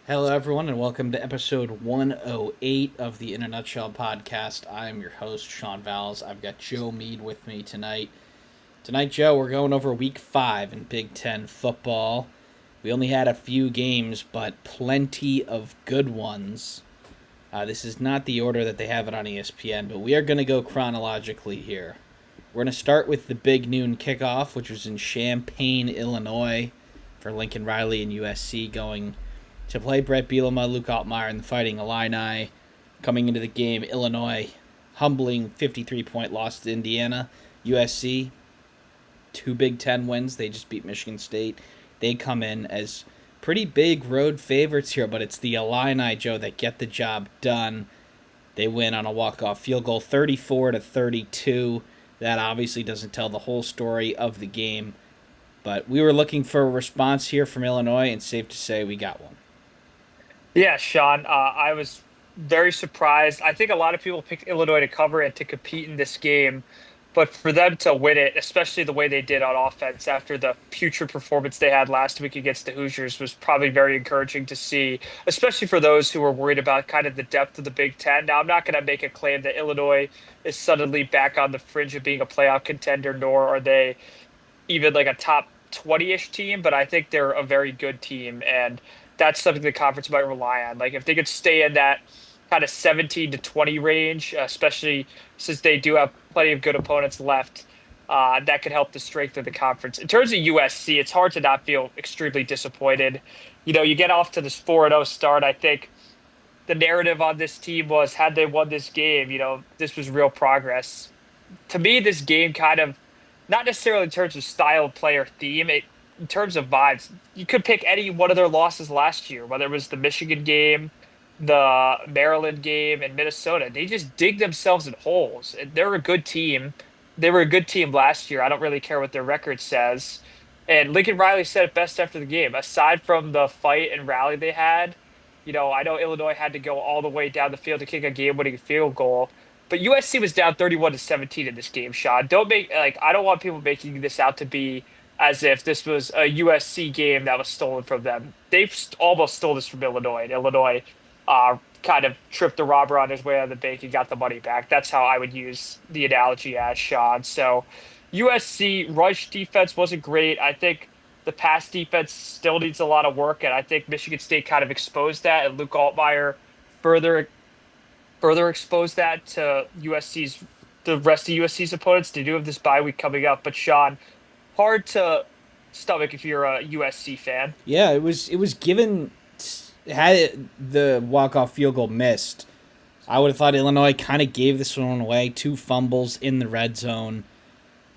Hello, everyone, and welcome to episode 108 of the In a Nutshell podcast. I am your host, Sean Vowells. I've got Joe Meade with me tonight. Tonight, Joe, we're going over week 5 in Big Ten football. We only had a few games, but plenty of good ones. This is not the order that they have it on ESPN, but we are going to go chronologically here. We're going to start with the big noon kickoff, which was in Champaign, Illinois, for Lincoln Riley and USC going to play Brett Bielema, Luke Altmaier, and the Fighting Illini. Coming into the game, Illinois, humbling 53-point loss to Indiana. USC, 2 Big Ten wins. They just beat Michigan State. They come in as pretty big road favorites here, but it's the Illini, Joe, that get the job done. They win on a walk-off field goal, 34-32. That obviously doesn't tell the whole story of the game, but we were looking for a response here from Illinois, and safe to say we got one. Yeah, Sean, I was very surprised. I think a lot of people picked Illinois to cover and to compete in this game, but for them to win it, especially the way they did on offense after the putrid performance they had last week against the Hoosiers, was probably very encouraging to see, especially for those who were worried about kind of the depth of the Big Ten. Now, I'm not going to make a claim that Illinois is suddenly back on the fringe of being a playoff contender, nor are they even like a top 20-ish team, but I think they're a very good team, and that's something the conference might rely on. Like if they could stay in that kind of 17 to 20 range, especially since they do have plenty of good opponents left, that could help the strength of the conference. In terms of USC, it's hard to not feel extremely disappointed. You get off to this 4-0 start. I think the narrative on this team was had they won this game, this was real progress. To me, this game kind of not necessarily in terms of style, play, or theme. In terms of vibes, you could pick any one of their losses last year, whether it was the Michigan game, the Maryland game, and Minnesota. They just dig themselves in holes. They're a good team. They were a good team last year. I don't really care what their record says. And Lincoln Riley said it best after the game. Aside from the fight and rally they had, I know Illinois had to go all the way down the field to kick a game-winning field goal. But USC was down 31 to 17 in this game, Sean. I don't want people making this out to be as if this was a USC game that was stolen from them. Almost stole this from Illinois, and Illinois kind of tripped the robber on his way out of the bank and got the money back. That's how I would use the analogy as, Sean. So USC rush defense wasn't great. I think the pass defense still needs a lot of work, and I think Michigan State kind of exposed that, and Luke Altmaier further exposed that to the rest of USC's opponents. They do have this bye week coming up, but Sean, hard to stomach if you're a USC fan. Yeah, it was given had the walk off field goal missed. I would have thought Illinois kind of gave this one away. 2 fumbles in the red zone.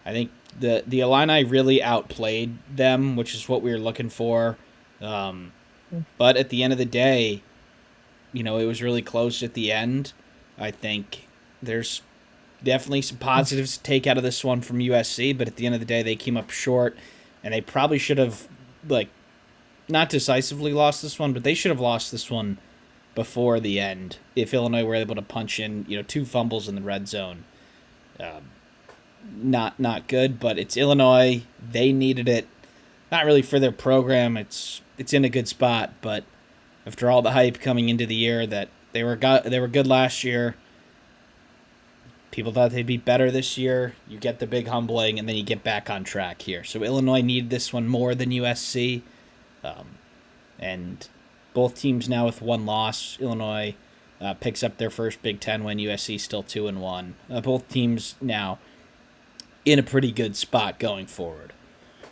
I think the Illini really outplayed them, which is what we were looking for. But at the end of the day, it was really close at the end. I think there's definitely some positives to take out of this one from USC, but at the end of the day, they came up short, and they probably should have, not decisively lost this one, but they should have lost this one before the end if Illinois were able to punch in, 2 fumbles in the red zone. Not good, but it's Illinois. They needed it. Not really for their program. It's in a good spot, but after all the hype coming into the year that they were good last year, people thought they'd be better this year. You get the big humbling, and then you get back on track here. So Illinois needed this one more than USC, and both teams now with one loss. Illinois picks up their first Big Ten win. USC still 2-1. Both teams now in a pretty good spot going forward.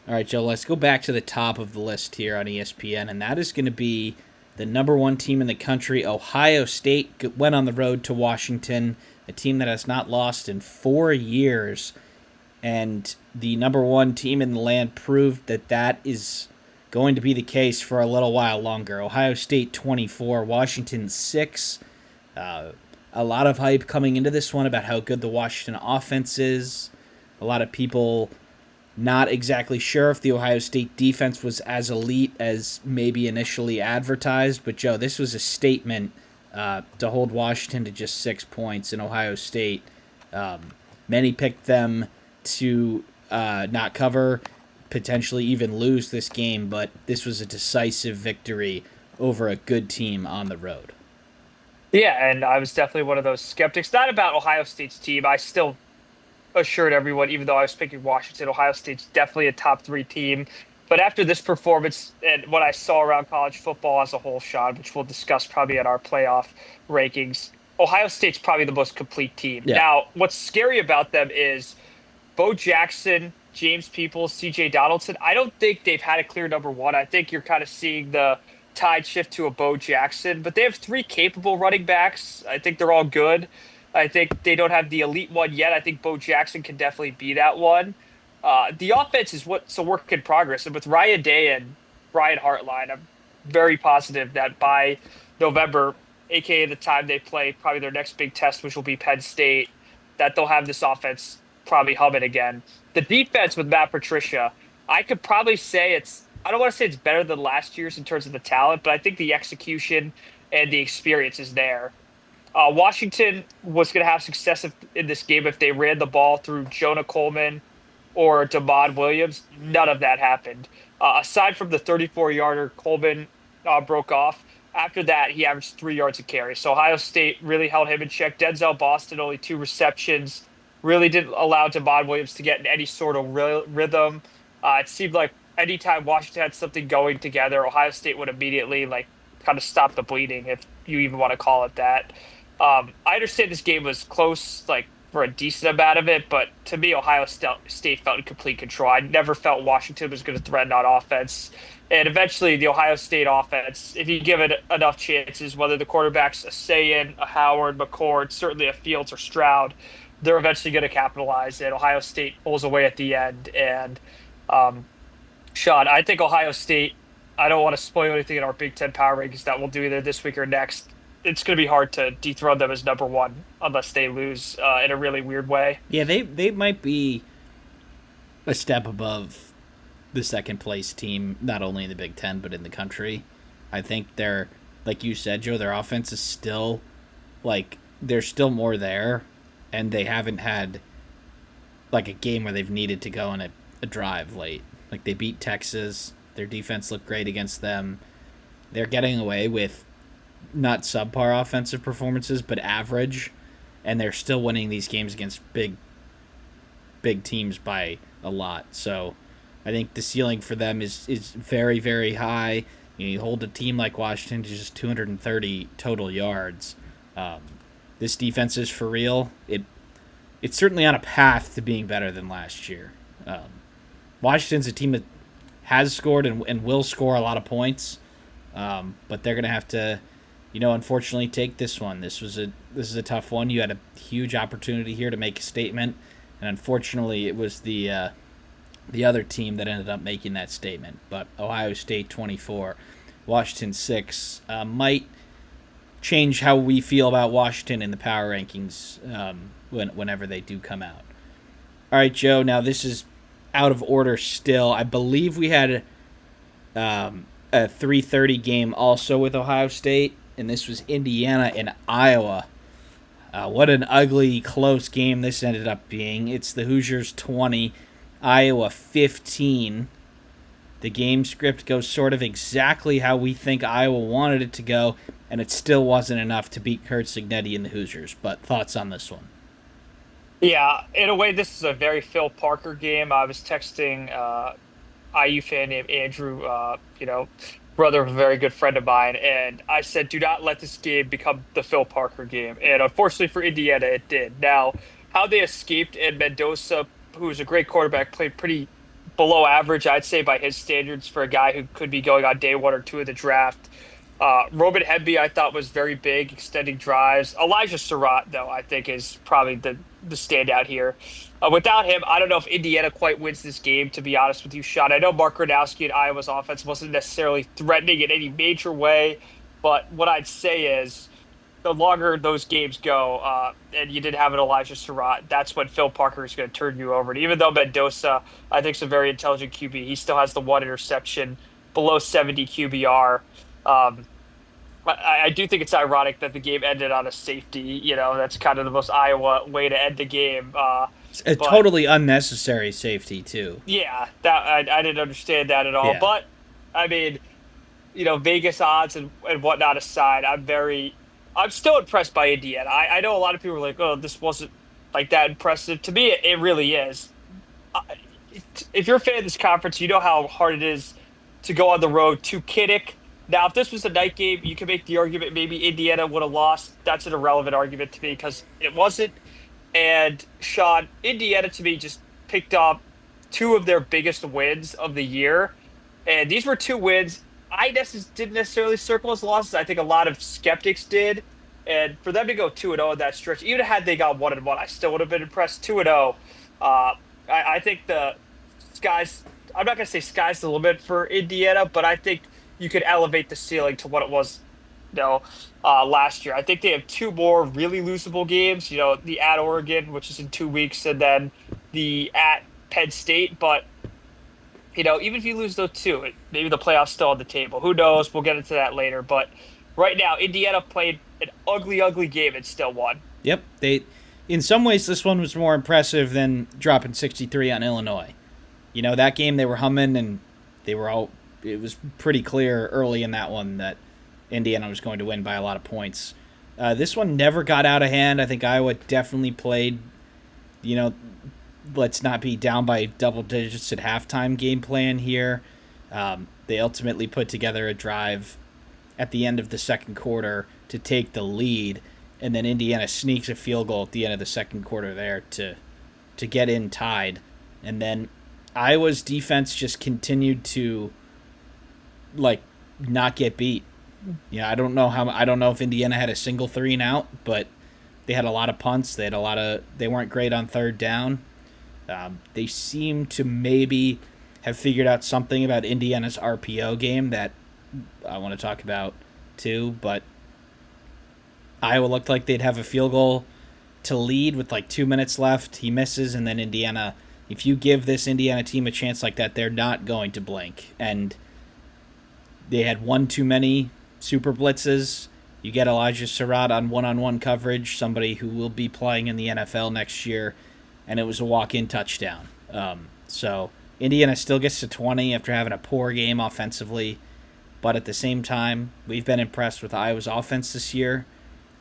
All right, Joe, let's go back to the top of the list here on ESPN, and that is going to be the number 1 team in the country. Ohio State went on the road to Washington, a team that has not lost in 4 years, and the number 1 team in the land proved that is going to be the case for a little while longer. Ohio State 24, Washington 6. A lot of hype coming into this one about how good the Washington offense is. A lot of people not exactly sure if the Ohio State defense was as elite as maybe initially advertised, but Joe, this was a statement to hold Washington to just 6 points in Ohio State. Many picked them to not cover, potentially even lose this game, but this was a decisive victory over a good team on the road. Yeah, and I was definitely one of those skeptics. Not about Ohio State's team. I still assured everyone, even though I was picking Washington, Ohio State's definitely a top three team. But after this performance and what I saw around college football as a whole, Sean, which we'll discuss probably at our playoff rankings, Ohio State's probably the most complete team. Yeah. Now, what's scary about them is Bo Jackson, James Peoples, CJ Donaldson. I don't think they've had a clear number one. I think you're kind of seeing the tide shift to a Bo Jackson, but they have three capable running backs. I think they're all good. I think they don't have the elite one yet. I think Bo Jackson can definitely be that one. The offense is what's a work in progress. And with Ryan Day and Brian Hartline, I'm very positive that by November, aka the time they play probably their next big test, which will be Penn State, that they'll have this offense probably humming again. The defense with Matt Patricia, I could probably say I don't want to say it's better than last year's in terms of the talent, but I think the execution and the experience is there. Washington was going to have success in this game if they ran the ball through Jonah Coleman or Damon Williams. None of that happened. Aside from the 34-yarder Coleman broke off, after that, he averaged 3 yards a carry. So Ohio State really held him in check. Denzel Boston, only 2 receptions, really didn't allow Damon Williams to get in any sort of rhythm. It seemed like anytime Washington had something going together, Ohio State would immediately like kind of stop the bleeding, if you even want to call it that. I understand this game was close, like for a decent amount of it, but to me, Ohio State felt in complete control. I never felt Washington was going to threaten on offense. And eventually, the Ohio State offense, if you give it enough chances, whether the quarterback's a Sayin, a Howard, McCord, certainly a Fields or Stroud, they're eventually going to capitalize. And Ohio State pulls away at the end. And Sean, I think Ohio State, I don't want to spoil anything in our Big Ten power rankings that we'll do either this week or next. It's going to be hard to dethrone them as number one unless they lose in a really weird way. Yeah, they might be a step above the second place team, not only in the Big Ten, but in the country. I think they're, like you said, Joe, their offense is still, like, there's still more there, and they haven't had, like, a game where they've needed to go on a drive late. Like, they beat Texas. Their defense looked great against them. They're getting away with not subpar offensive performances, but average, and they're still winning these games against big teams by a lot. So I think the ceiling for them is very, very high. You hold a team like Washington to just 230 total yards. This defense is for real. It's certainly on a path to being better than last year. Washington's a team that has scored and will score a lot of points, but they're going to have to, unfortunately take this one. This is a tough one. You had a huge opportunity here to make a statement, and unfortunately it was the other team that ended up making that statement. But Ohio State 24, Washington 6 might change how we feel about Washington in the power rankings whenever they do come out. All right, Joe, now this is out of order still. I believe we had a 3:30 game also with Ohio State, and this was Indiana and Iowa. What an ugly, close game this ended up being. It's the Hoosiers 20, Iowa 15. The game script goes sort of exactly how we think Iowa wanted it to go, and it still wasn't enough to beat Kurt Cignetti and the Hoosiers. But thoughts on this one? Yeah, in a way, this is a very Phil Parker game. I was texting IU fan named Andrew, brother of a very good friend of mine, and I said, do not let this game become the Phil Parker game. And unfortunately for Indiana, it did. Now, how they escaped and Mendoza, who's a great quarterback, played pretty below average, I'd say, by his standards for a guy who could be going on day 1 or 2 of the draft. Roman Hemby, I thought, was very big, extending drives. Elijah Surratt, though, I think is probably the standout here. Without him, I don't know if Indiana quite wins this game, to be honest with you, Sean. I know Mark Gronowski and Iowa's offense wasn't necessarily threatening in any major way, but what I'd say is the longer those games go, and you didn't have an Elijah Surratt, that's when Phil Parker is going to turn you over. And even though Mendoza, I think, is a very intelligent QB, he still has the one interception, below 70 QBR. I do think it's ironic that the game ended on a safety. That's kind of the most Iowa way to end the game. A But totally unnecessary safety, too. yeah, that I didn't understand that at all. Yeah. But I mean, Vegas odds and whatnot aside, I'm still impressed by Indiana. I know a lot of people are like, oh, this wasn't like that impressive. To me, it really is. Uh, if you're a fan of this conference, you know how hard it is to go on the road to Kinnick. Now, if this was a night game, you could make the argument maybe Indiana would have lost. That's an irrelevant argument to me because it wasn't. And Sean, Indiana to me just picked up two of their biggest wins of the year. And these were two wins didn't necessarily circle as losses. I think a lot of skeptics did. And for them to go 2-0 in that stretch, even had they got 1-1, I still would have been impressed. 2-0. I think I'm not going to say sky's the limit for Indiana, but I think you could elevate the ceiling to what it was, last year. I think they have two more really losable games, the at Oregon, which is in 2 weeks, and then the at Penn State. But, even if you lose those two, maybe the playoffs still on the table. Who knows? We'll get into that later. But right now, Indiana played an ugly, ugly game and still won. Yep. In some ways, this one was more impressive than dropping 63 on Illinois. That game they were humming, and it was pretty clear early in that one that Indiana was going to win by a lot of points. This one never got out of hand. I think Iowa definitely played, let's not be down by double digits at halftime game plan here. They ultimately put together a drive at the end of the second quarter to take the lead, and then Indiana sneaks a field goal at the end of the second quarter there to get in tied. And then Iowa's defense just continued to not get beat. I don't know if Indiana had a single 3 and out, but they had a lot of punts. They weren't great on third down. They seem to maybe have figured out something about Indiana's RPO game that I want to talk about too, but Iowa looked like they'd have a field goal to lead with 2 minutes left. He misses, and then Indiana, if you give this Indiana team a chance like that, they're not going to blink. And they had one too many super blitzes. You get Elijah Surratt on one-on-one coverage, somebody who will be playing in the NFL next year, and it was a walk-in touchdown. So Indiana still gets to 20 after having a poor game offensively, but at the same time, we've been impressed with Iowa's offense this year,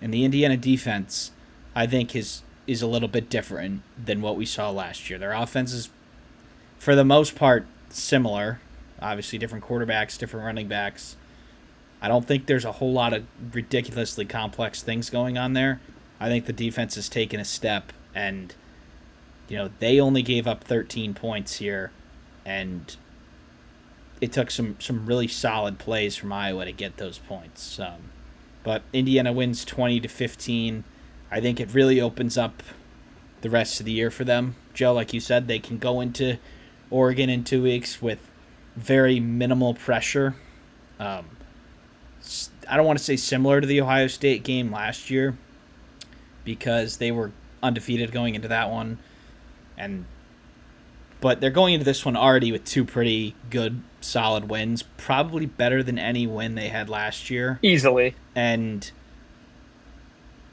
and the Indiana defense, I think, is a little bit different than what we saw last year. Their offense is, for the most part, similar. Obviously, different quarterbacks, different running backs. I don't think there's a whole lot of ridiculously complex things going on there. I think the defense has taken a step, and they only gave up 13 points here, and it took some really solid plays from Iowa to get those points. But Indiana wins 20-15. I think it really opens up the rest of the year for them. Joe, like you said, they can go into Oregon in 2 weeks with very minimal pressure. I don't want to say similar to the Ohio State game last year because they were undefeated going into that one, but they're going into this one already with two pretty good, solid wins, probably better than any win they had last year. Easily. And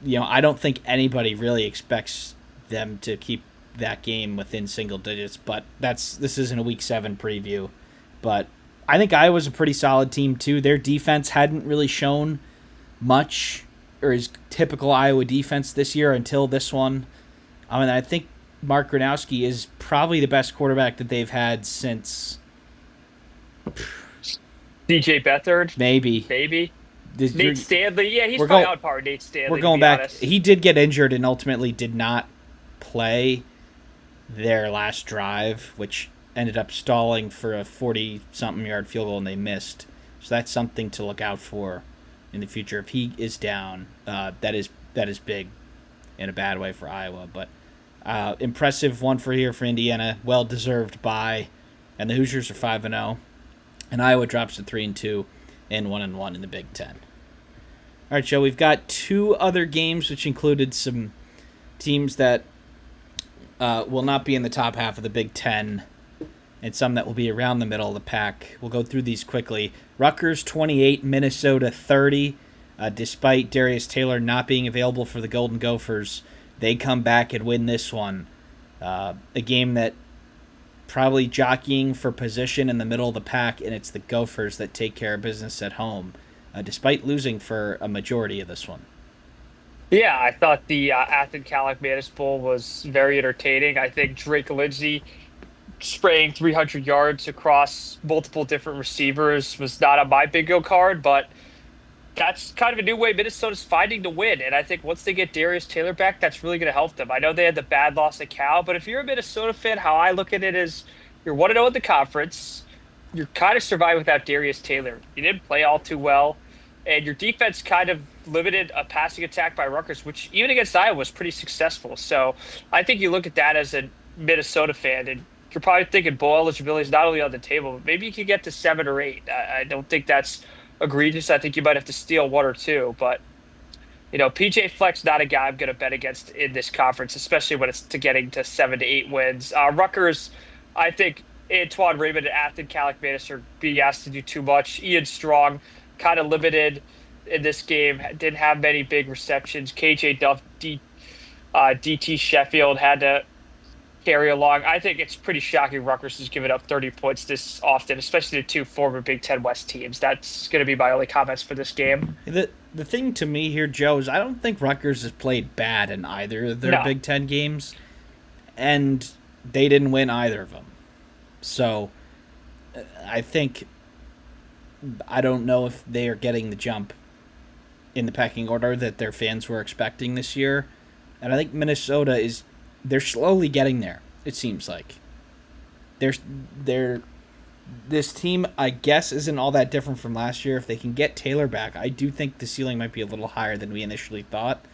I don't think anybody really expects them to keep that game within single digits, but this isn't a Week 7 preview. But I think Iowa's a pretty solid team, too. Their defense hadn't really shown much, or is typical Iowa defense this year until this one. I think Mark Gronowski is probably the best quarterback that they've had since DJ Beathard. Maybe. Nate Stanley. Yeah, he's probably outpowered Nate Stanley. We're going back. Honest. He did get injured and ultimately did not play their last drive, which ended up stalling for a 40-something yard field goal, and they missed. So that's something to look out for in the future. If he is down, that is big in a bad way for Iowa. But impressive one for Indiana. Well-deserved bye. And the Hoosiers are 5-0. And Iowa drops to 3-2 and 1-1 in the Big Ten. All right, Joe, we've got two other games which included some teams that will not be in the top half of the Big Ten and some that will be around the middle of the pack. We'll go through these quickly. Rutgers 28, Minnesota 30. Despite Darius Taylor not being available for the Golden Gophers, they come back and win this one. A game that probably jockeying for position in the middle of the pack, and it's the Gophers that take care of business at home, despite losing for a majority of this one. Yeah, I thought the Athens Calic Manus Bowl was very entertaining. I think Drake Lindsay spraying 300 yards across multiple different receivers was not on my bingo card, but that's kind of a new way Minnesota's finding to win. And I think once they get Darius Taylor back, that's really going to help them. I know they had the bad loss at Cal, but if you're a Minnesota fan, how I look at it is you're 1-0 in the conference. You're kind of surviving without Darius Taylor. You didn't play all too well, and your defense kind of limited a passing attack by Rutgers, which even against Iowa was pretty successful. So I think you look at that as a Minnesota fan, and you're probably thinking bowl eligibility is not only on the table, but maybe you could get to 7 or 8. I don't think that's egregious. I think you might have to steal one or two, but PJ Fleck's not a guy I'm going to bet against in this conference, especially when it's to getting to 7 to 8 wins. Rutgers, I think Antoine Raymond and Athen Calic are being asked to do too much. Ian Strong, kind of limited in this game, didn't have many big receptions. KJ Duff, DT Sheffield had to carry along. I think it's pretty shocking Rutgers has given up 30 points this often, especially to two former Big Ten West teams. That's going to be my only comments for this game. The thing to me here, Joe, is I don't think Rutgers has played bad in either of their No. Big Ten games, and they didn't win either of them. So I think, I don't know if they are getting the jump in the pecking order that their fans were expecting this year. And I think Minnesota they're slowly getting there, it seems like. This team, I guess, isn't all that different from last year. If they can get Taylor back, I do think the ceiling might be a little higher than we initially thought.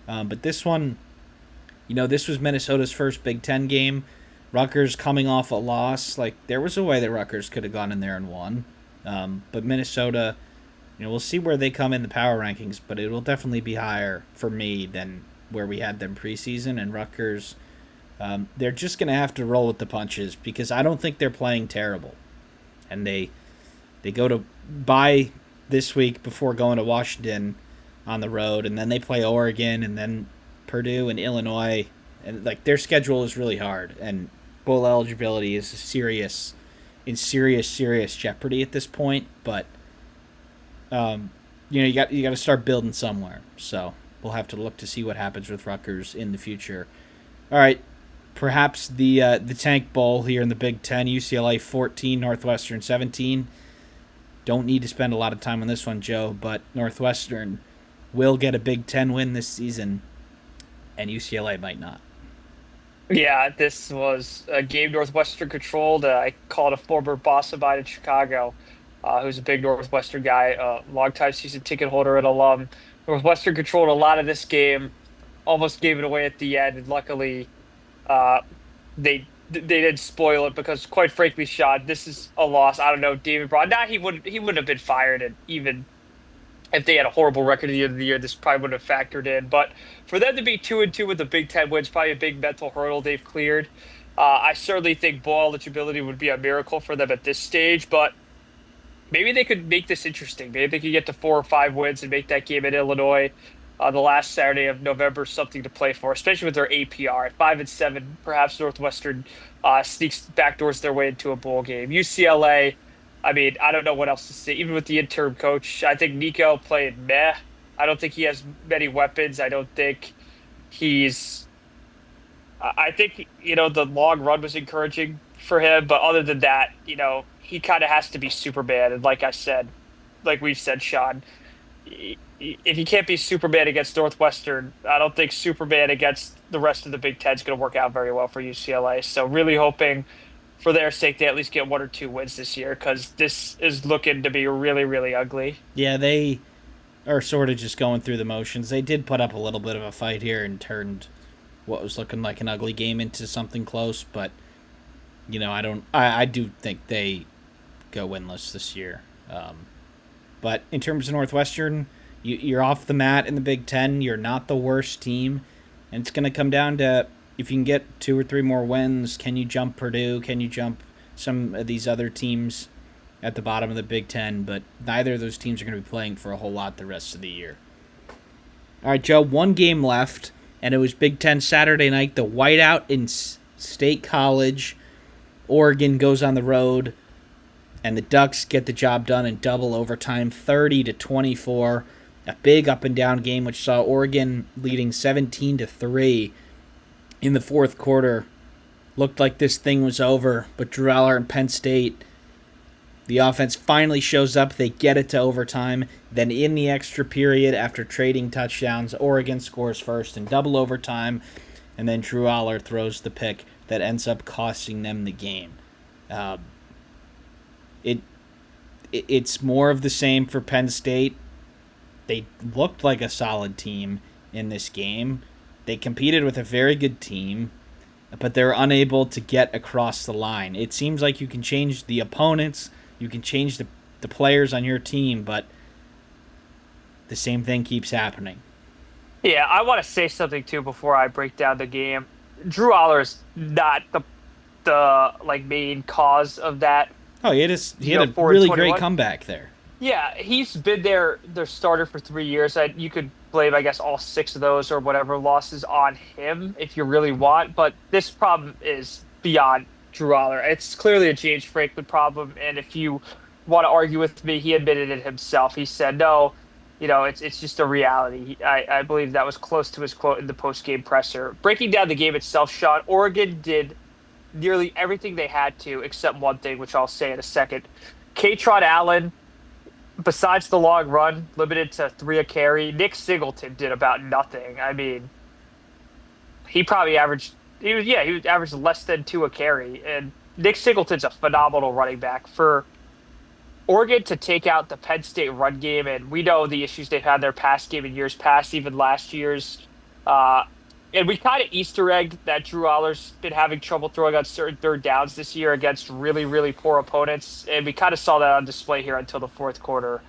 But this one, this was Minnesota's first Big Ten game. Rutgers coming off a loss. Like, there was a way that Rutgers could have gone in there and won. But Minnesota, we'll see where they come in the power rankings, but it will definitely be higher for me than where we had them preseason. And Rutgers, they're just going to have to roll with the punches because I don't think they're playing terrible. And they go to bye this week before going to Washington on the road, and then they play Oregon and then Purdue and Illinois, and their schedule is really hard, and bowl eligibility is in serious jeopardy at this point. But you got to start building somewhere. So we'll have to look to see what happens with Rutgers in the future. All right. Perhaps the Tank Bowl here in the Big Ten, UCLA 14, Northwestern 17. Don't need to spend a lot of time on this one, Joe, but Northwestern will get a Big Ten win this season, and UCLA might not. Yeah, this was a game Northwestern controlled. I called a former boss of mine in Chicago, who's a big Northwestern guy, a longtime season ticket holder and alum. Northwestern controlled a lot of this game, almost gave it away at the end, and luckily they didn't spoil it because, quite frankly, Sean, this is a loss. I don't know, David Braun. He wouldn't have been fired, and even if they had a horrible record at the end of the year, this probably wouldn't have factored in. But for them to be 2-2 with the Big Ten wins, probably a big mental hurdle they've cleared. I certainly think bowl eligibility would be a miracle for them at this stage, but maybe they could make this interesting. Maybe they could get to 4 or 5 wins and make that game in Illinois the last Saturday of November something to play for, especially with their APR at 5-7. Perhaps Northwestern sneaks backdoors their way into a bowl game. UCLA, I mean, I don't know what else to say. Even with the interim coach, I think Nico played meh. I don't think he has many weapons. I don't think he's. I think the long run was encouraging for him, but other than that, he kind of has to be Superman. And like we've said, Sean, if he can't be Superman against Northwestern, I don't think Superman against the rest of the Big Ten is going to work out very well for UCLA. So really hoping for their sake they at least get 1 or 2 wins this year, because this is looking to be really, really ugly. Yeah, they are sort of just going through the motions. They did put up a little bit of a fight here and turned what was looking like an ugly game into something close, but I do think they go winless this year. But in terms of Northwestern, you're off the mat in the Big Ten. You're not the worst team. And it's going to come down to if you can get 2 or 3 more wins, can you jump Purdue? Can you jump some of these other teams at the bottom of the Big Ten? But neither of those teams are going to be playing for a whole lot the rest of the year. All right, Joe, 1 game left, and it was Big Ten Saturday night, the whiteout in State College. Oregon goes on the road, and the Ducks get the job done in double overtime, 30-24. A big up and down game, which saw Oregon leading 17-3 in the fourth quarter. Looked like this thing was over, but Drew Aller and Penn State, the offense finally shows up. They get it to overtime. Then in the extra period, after trading touchdowns, Oregon scores first in double overtime, and then Drew Aller throws the pick that ends up costing them the game. It's more of the same for Penn State. They looked like a solid team in this game. They competed with a very good team, but they're unable to get across the line. It seems like you can change the opponents, you can change the players on your team, but the same thing keeps happening. Yeah, I want to say something too before I break down the game. Drew Aller is not the like main cause of that. Oh, he had a really great comeback there. Yeah, he's been their starter for 3 years. You could blame, I guess, all six of those or whatever losses on him if you really want. But this problem is beyond Drew Aller. It's clearly a James Franklin problem. And if you want to argue with me, he admitted it himself. He said, no, it's just a reality. I believe that was close to his quote in the post-game presser. Breaking down the game itself, Sean, Oregon did nearly everything they had to, except one thing, which I'll say in a second. Katron Allen, besides the long run, limited to 3 a carry. Nick Singleton did about nothing. I mean, he probably averaged he was averaged less than 2 a carry. And Nick Singleton's a phenomenal running back. For Oregon to take out the Penn State run game, and we know the issues they've had in their pass game in years past, even last year's. And we kind of Easter egged that Drew Aller's been having trouble throwing on certain third downs this year against really, really poor opponents. And we kind of saw that on display here until the fourth quarter.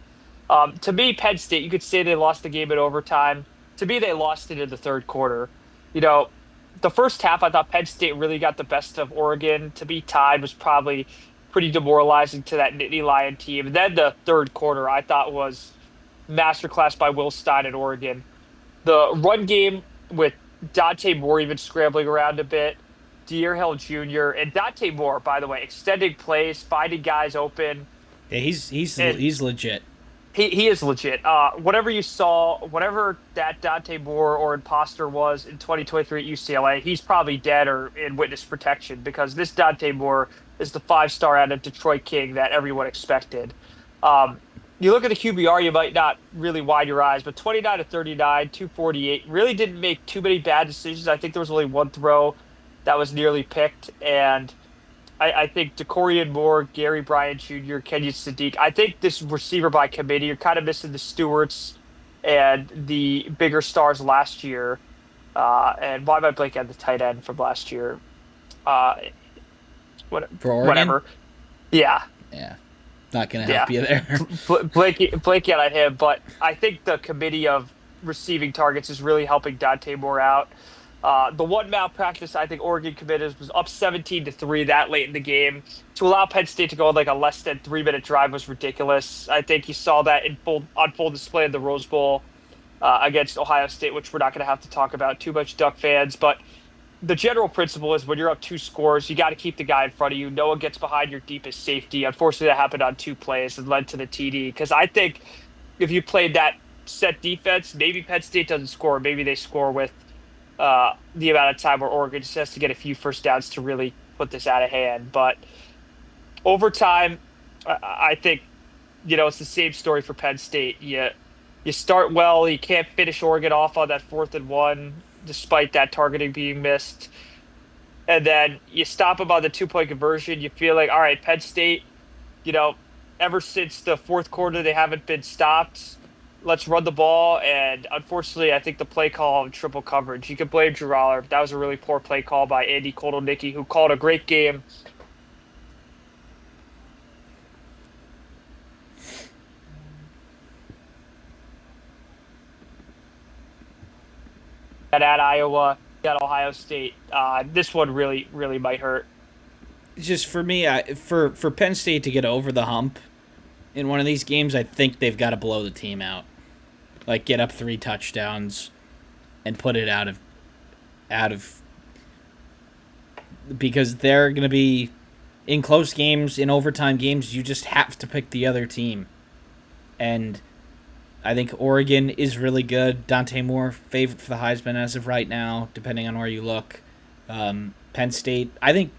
To me, Penn State, you could say they lost the game in overtime. To me, they lost it in the third quarter. The first half, I thought Penn State really got the best of Oregon. To be tied was probably pretty demoralizing to that Nittany Lion team. And then the third quarter, I thought was masterclass by Will Stein at Oregon. The run game with Dante Moore even scrambling around a bit, Deer Hill Jr. and Dante Moore, by the way, extending plays, finding guys open. Yeah, he's legit. He is legit. Whatever you saw, whatever that Dante Moore or imposter was in 2023 at UCLA, he's probably dead or in witness protection, because this Dante Moore is the 5-star out of Detroit King that everyone expected. You look at the QBR, you might not really wide your eyes, but 29 to 39, 248, really didn't make too many bad decisions. I think there was only one throw that was nearly picked, and I think DeCorian Moore, Gary Bryant Jr., Kenyon Sadiq, I think this receiver by committee, you're kind of missing the Stewarts and the bigger stars last year. And why am I blanking on the tight end from last year? For Oregon? Whatever. Yeah. Yeah. Not going to help you there. Blanking on him, but I think the committee of receiving targets is really helping Dante Moore out. The one malpractice I think Oregon committed was up 17-3 that late in the game. To allow Penn State to go on like a less than 3-minute drive was ridiculous. I think you saw that on full display in the Rose Bowl against Ohio State, which we're not going to have to talk about too much, Duck fans. But the general principle is when you're up 2 scores, you got to keep the guy in front of you. No one gets behind your deepest safety. Unfortunately, that happened on 2 plays and led to the TD. Because I think if you played that set defense, maybe Penn State doesn't score. Maybe they score with the amount of time where Oregon just has to get a few first downs to really put this out of hand. But overtime, I think, it's the same story for Penn State. You start well, you can't finish Oregon off on that 4th and 1, despite that targeting being missed. And then you stop them on the 2-point conversion. You feel like, all right, Penn State, ever since the fourth quarter, they haven't been stopped. Let's run the ball. And unfortunately, I think the play call in triple coverage, you could blame Drew Aller. That was a really poor play call by Andy Kotelnicki, who called a great game. At Iowa, at Ohio State. This one really, really might hurt. Just for me, for Penn State to get over the hump in one of these games, I think they've got to blow the team out. Like, get up 3 touchdowns and put it out of because they're going to be in close games, in overtime games, you just have to pick the other team. And I think Oregon is really good. Dante Moore, favorite for the Heisman as of right now, depending on where you look. Penn State, I think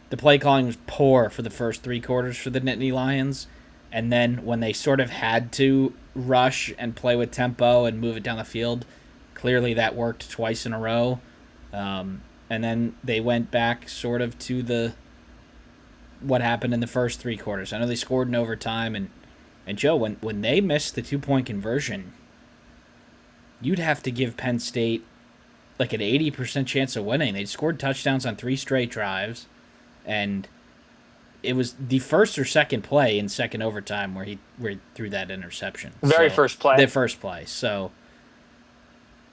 the play calling was poor for the first three quarters for the Nittany Lions. And then when they sort of had to rush and play with tempo and move it down the field, clearly that worked twice in a row. And then they went back sort of to the what happened in the first three quarters. I know they scored in overtime, and Joe, when they missed the 2-point conversion, you'd have to give Penn State like an 80% chance of winning. They scored touchdowns on 3 straight drives, and it was the first or second play in second overtime where he threw that interception. Very first play. The first play. So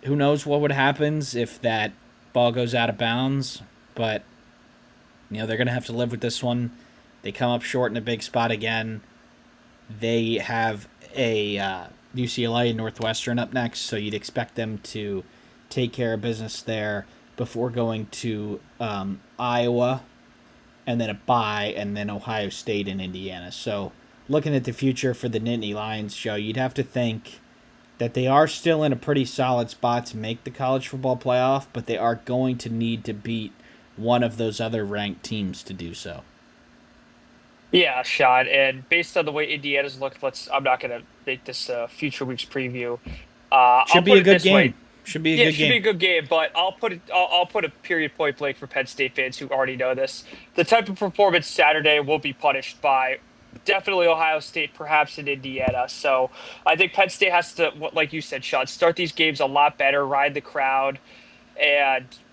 who knows what would happen if that ball goes out of bounds, but they're going to have to live with this one. They come up short in a big spot again. They have a UCLA and Northwestern up next, so you'd expect them to take care of business there before going to Iowa, and then a bye, and then Ohio State and Indiana. So looking at the future for the Nittany Lions, Joe, you'd have to think that they are still in a pretty solid spot to make the college football playoff, but they are going to need to beat one of those other ranked teams to do so. Yeah, Sean, and based on the way Indiana's looked, I'm not going to make this a future weeks preview. Should be a good game. Should be a good game. Should be a good game, but I'll put a period point blank for Penn State fans who already know this. The type of performance Saturday will be punished by definitely Ohio State, perhaps in Indiana. So I think Penn State has to, like you said, Sean, start these games a lot better, ride the crowd,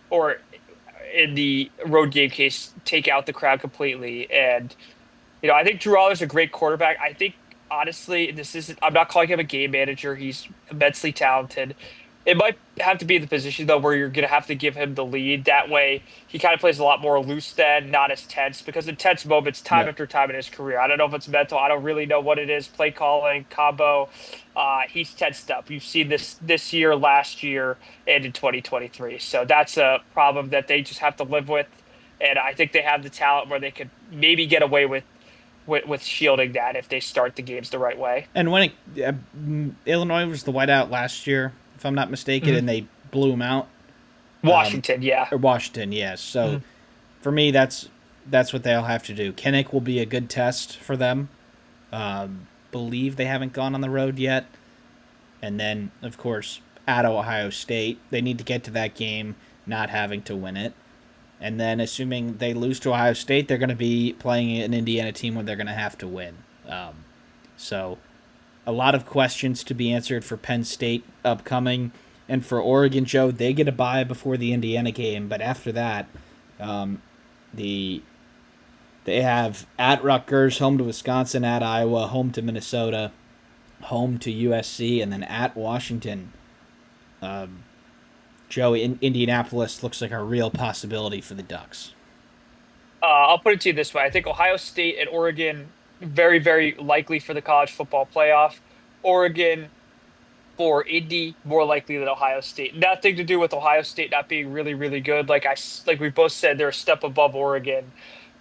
or in the road game case, take out the crowd completely. And I think Drew Allar's a great quarterback. I think honestly, I'm not calling him a game manager. He's immensely talented. It might have to be in the position, though, where you're going to have to give him the lead. That way, he kind of plays a lot more loose then, not as tense, because in tense moments, time after time in his career, I don't know if it's mental. I don't really know what it is, play calling, combo. He's tensed up. You've seen this year, last year, and in 2023. So that's a problem that they just have to live with. And I think they have the talent where they could maybe get away with shielding that if they start the games the right way. And when Illinois was the whiteout last year, if I'm not mistaken, and they blew them out. Washington, yeah. Or Washington, yes. So for me, that's what they'll have to do. Kinnick will be a good test for them. Believe they haven't gone on the road yet. And then, of course, at Ohio State, they need to get to that game not having to win it. And then assuming they lose to Ohio State, they're going to be playing an Indiana team where they're going to have to win. So a lot of questions to be answered for Penn State upcoming. And for Oregon, Joe, they get a bye before the Indiana game. But after that, they have at Rutgers, home to Wisconsin, at Iowa, home to Minnesota, home to USC, and then at Washington. Joe, Indianapolis looks like a real possibility for the Ducks. I'll put it to you this way. I think Ohio State and Oregon, very, very likely for the college football playoff. Oregon for Indy, more likely than Ohio State. Nothing to do with Ohio State not being really, really good. Like we both said, they're a step above Oregon.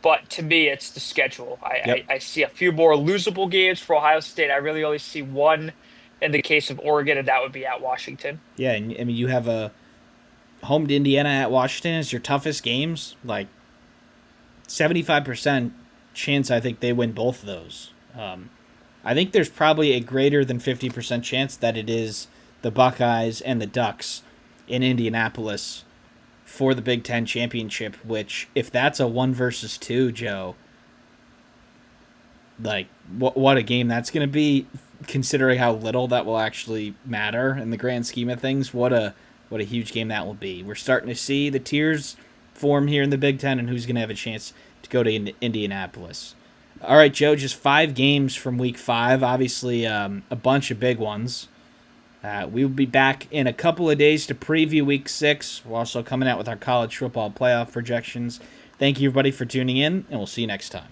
But to me, it's the schedule. I see a few more losable games for Ohio State. I really only see one in the case of Oregon, and that would be at Washington. Yeah, and I mean, you have a home to Indiana at Washington as your toughest games. Like 75% chance I think they win both of those. I think there's probably a greater than 50% chance that it is the Buckeyes and the Ducks in Indianapolis for the Big Ten championship, which, if that's a 1-2, Joe, like, what a game that's going to be, considering how little that will actually matter in the grand scheme of things. What a huge game that will be. We're starting to see the tiers form here in the Big Ten and who's going to have a chance to go to Indianapolis. All right, Joe, just 5 games from Week 5. Obviously, a bunch of big ones. We will be back in a couple of days to preview Week 6. We're also coming out with our college football playoff projections. Thank you, everybody, for tuning in, and we'll see you next time.